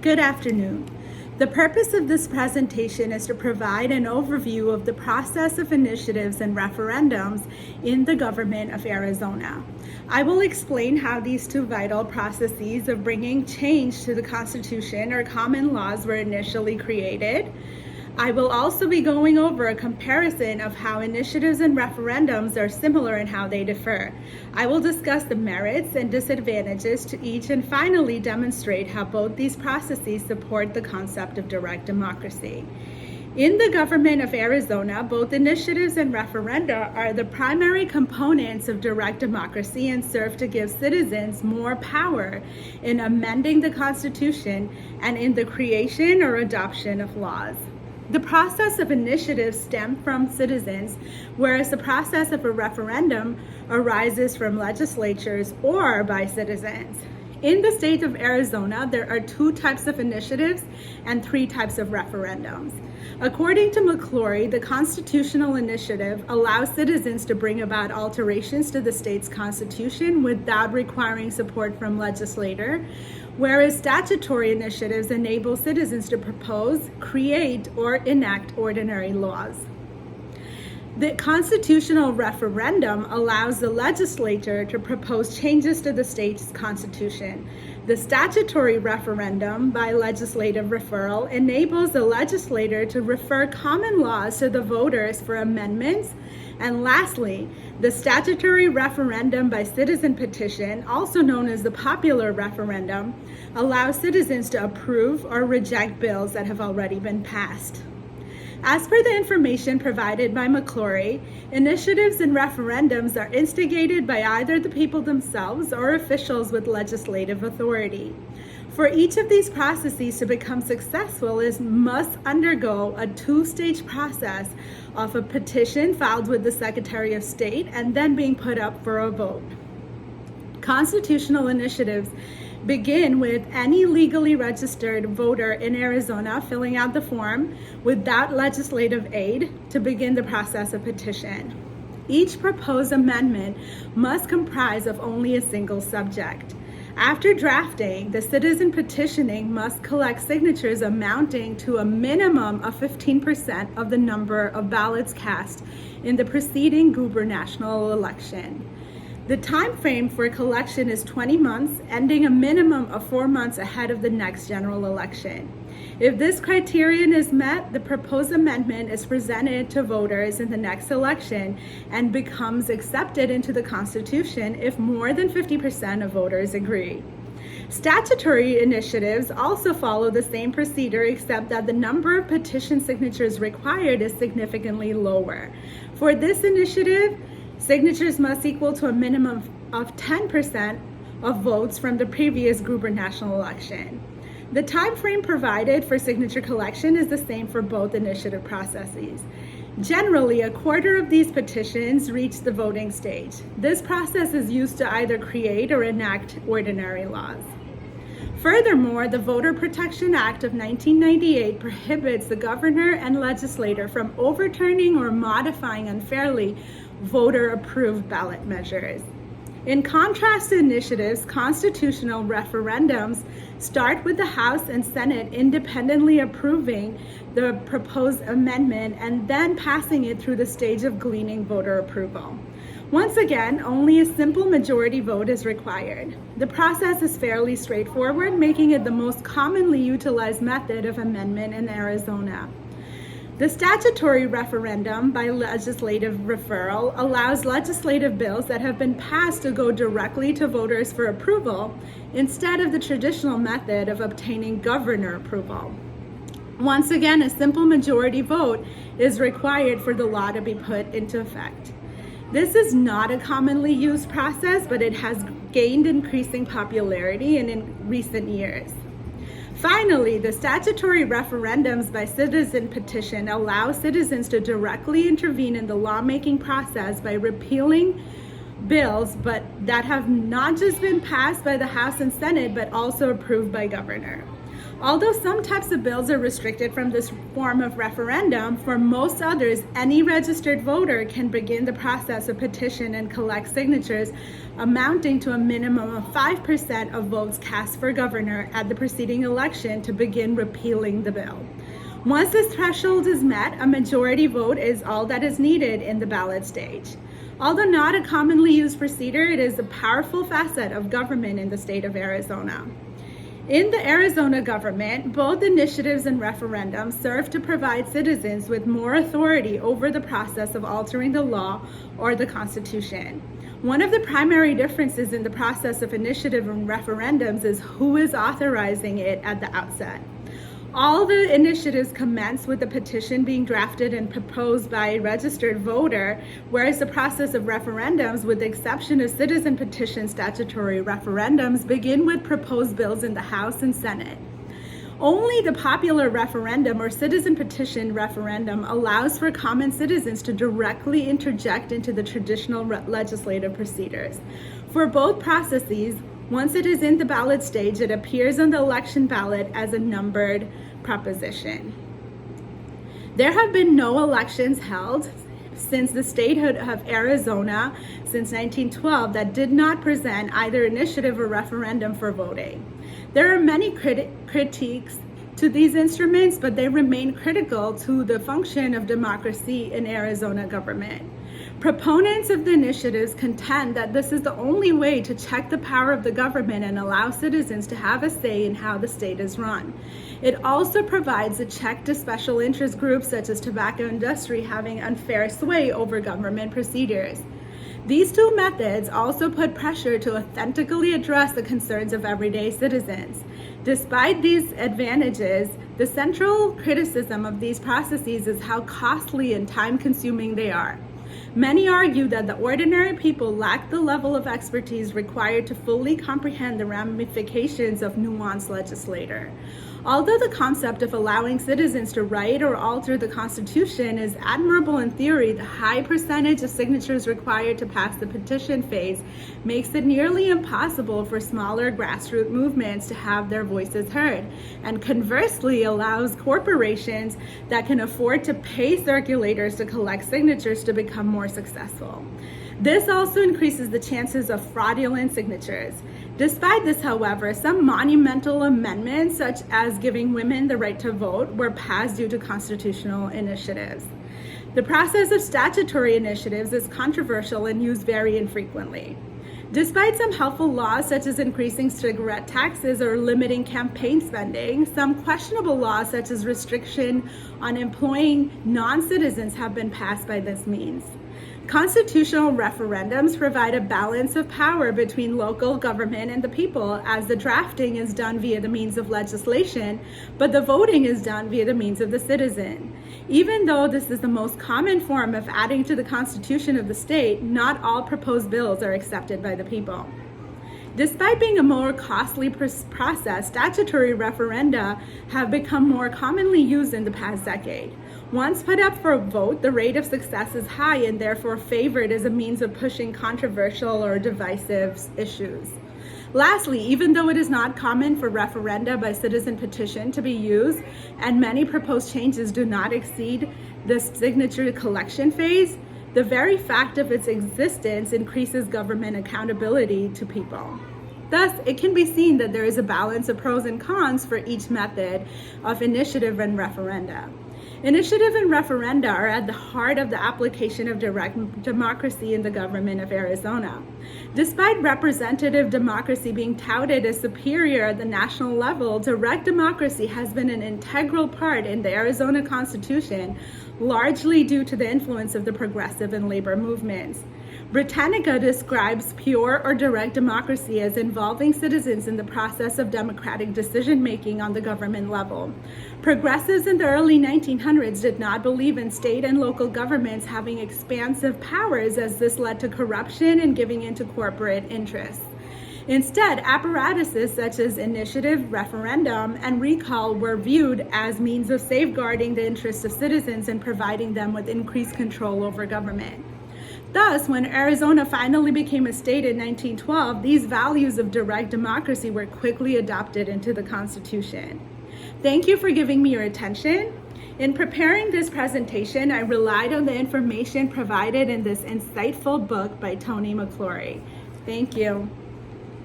Good afternoon. The purpose of this presentation is to provide an overview of the process of initiatives and referendums in the government of Arizona. I will explain how these two vital processes of bringing change to the Constitution or common laws were initially created. I will also be going over a comparison of how initiatives and referendums are similar and how they differ. I will discuss the merits and disadvantages to each and finally demonstrate how both these processes support the concept of direct democracy. In the government of Arizona, both initiatives and referenda are the primary components of direct democracy and serve to give citizens more power in amending the Constitution and in the creation or adoption of laws. The process of initiatives stems from citizens, whereas the process of a referendum arises from legislatures or by citizens. In the state of Arizona, there are two types of initiatives and three types of referendums. According to McClory, the constitutional initiative allows citizens to bring about alterations to the state's constitution without requiring support from legislator, whereas statutory initiatives enable citizens to propose, create, or enact ordinary laws. The constitutional referendum allows the legislature to propose changes to the state's constitution. The statutory referendum by legislative referral enables the legislator to refer common laws to the voters for amendments. And lastly, the statutory referendum by citizen petition, also known as the popular referendum, allows citizens to approve or reject bills that have already been passed. As per the information provided by McClory, initiatives and referendums are instigated by either the people themselves or officials with legislative authority. For each of these processes to become successful, it must undergo a two-stage process of a petition filed with the Secretary of State and then being put up for a vote. Constitutional initiatives begin with any legally registered voter in Arizona filling out the form without legislative aid to begin the process of petition. Each proposed amendment must comprise of only a single subject. After drafting, the citizen petitioning must collect signatures amounting to a minimum of 15% of the number of ballots cast in the preceding gubernatorial election. The time frame for collection is 20 months, ending a minimum of 4 months ahead of the next general election. If this criterion is met, the proposed amendment is presented to voters in the next election and becomes accepted into the Constitution if more than 50% of voters agree. Statutory initiatives also follow the same procedure, except that the number of petition signatures required is significantly lower. For this initiative, signatures must equal to a minimum of 10% of votes from the previous gubernatorial election. The time frame provided for signature collection is the same for both initiative processes. Generally, a quarter of these petitions reach the voting stage. This process is used to either create or enact ordinary laws. Furthermore, the Voter Protection Act of 1998 prohibits the governor and legislator from overturning or modifying unfairly voter-approved ballot measures. In contrast to initiatives, constitutional referendums start with the House and Senate independently approving the proposed amendment and then passing it through the stage of gleaning voter approval. Once again, only a simple majority vote is required. The process is fairly straightforward, making it the most commonly utilized method of amendment in Arizona. The statutory referendum by legislative referral allows legislative bills that have been passed to go directly to voters for approval instead of the traditional method of obtaining governor approval. Once again, a simple majority vote is required for the law to be put into effect. This is not a commonly used process, but it has gained increasing popularity in recent years. Finally, the statutory referendums by citizen petition allow citizens to directly intervene in the lawmaking process by repealing bills that have not just been passed by the House and Senate, but also approved by governor. Although some types of bills are restricted from this form of referendum, for most others, any registered voter can begin the process of petition and collect signatures amounting to a minimum of 5% of votes cast for governor at the preceding election to begin repealing the bill. Once this threshold is met, a majority vote is all that is needed in the ballot stage. Although not a commonly used procedure, it is a powerful facet of government in the state of Arizona. In the Arizona government, both initiatives and referendums serve to provide citizens with more authority over the process of altering the law or the Constitution. One of the primary differences in the process of initiative and referendums is who is authorizing it at the outset. All the initiatives commence with a petition being drafted and proposed by a registered voter, whereas the process of referendums, with the exception of citizen petition statutory referendums, begin with proposed bills in the House and Senate. Only the popular referendum or citizen petition referendum allows for common citizens to directly interject into the traditional legislative procedures. For both processes, once it is in the ballot stage, it appears on the election ballot as a numbered proposition. There have been no elections held since the statehood of Arizona since 1912 that did not present either initiative or referendum for voting. There are many critiques to these instruments, but they remain critical to the function of democracy in Arizona government. Proponents of the initiatives contend that this is the only way to check the power of the government and allow citizens to have a say in how the state is run. It also provides a check to special interest groups such as tobacco industry having unfair sway over government procedures. These two methods also put pressure to authentically address the concerns of everyday citizens. Despite these advantages, the central criticism of these processes is how costly and time-consuming they are. Many argue that the ordinary people lack the level of expertise required to fully comprehend the ramifications of nuanced legislation. Although the concept of allowing citizens to write or alter the Constitution is admirable in theory, the high percentage of signatures required to pass the petition phase makes it nearly impossible for smaller grassroots movements to have their voices heard, and conversely allows corporations that can afford to pay circulators to collect signatures to become more successful. This also increases the chances of fraudulent signatures. Despite this, however, some monumental amendments, such as giving women the right to vote, were passed due to constitutional initiatives. The process of statutory initiatives is controversial and used very infrequently. Despite some helpful laws, such as increasing cigarette taxes or limiting campaign spending, some questionable laws, such as restriction on employing non-citizens, have been passed by this means. Constitutional referendums provide a balance of power between local government and the people, as the drafting is done via the means of legislation, but the voting is done via the means of the citizen. Even though this is the most common form of adding to the constitution of the state, not all proposed bills are accepted by the people. Despite being a more costly process, statutory referenda have become more commonly used in the past decade. Once put up for a vote, the rate of success is high and therefore favored as a means of pushing controversial or divisive issues. Lastly, even though it is not common for referenda by citizen petition to be used, and many proposed changes do not exceed the signature collection phase, the very fact of its existence increases government accountability to people. Thus, it can be seen that there is a balance of pros and cons for each method of initiative and referenda. Initiative and referenda are at the heart of the application of direct democracy in the government of Arizona. Despite representative democracy being touted as superior at the national level, direct democracy has been an integral part in the Arizona Constitution, largely due to the influence of the progressive and labor movements. Britannica describes pure or direct democracy as involving citizens in the process of democratic decision-making on the government level. Progressives in the early 1900s did not believe in state and local governments having expansive powers, as this led to corruption and giving into corporate interests. Instead, apparatuses such as initiative, referendum, and recall were viewed as means of safeguarding the interests of citizens and providing them with increased control over government. Thus, when Arizona finally became a state in 1912, these values of direct democracy were quickly adopted into the Constitution. Thank you for giving me your attention. In preparing this presentation, I relied on the information provided in this insightful book by Tony McClory. Thank you.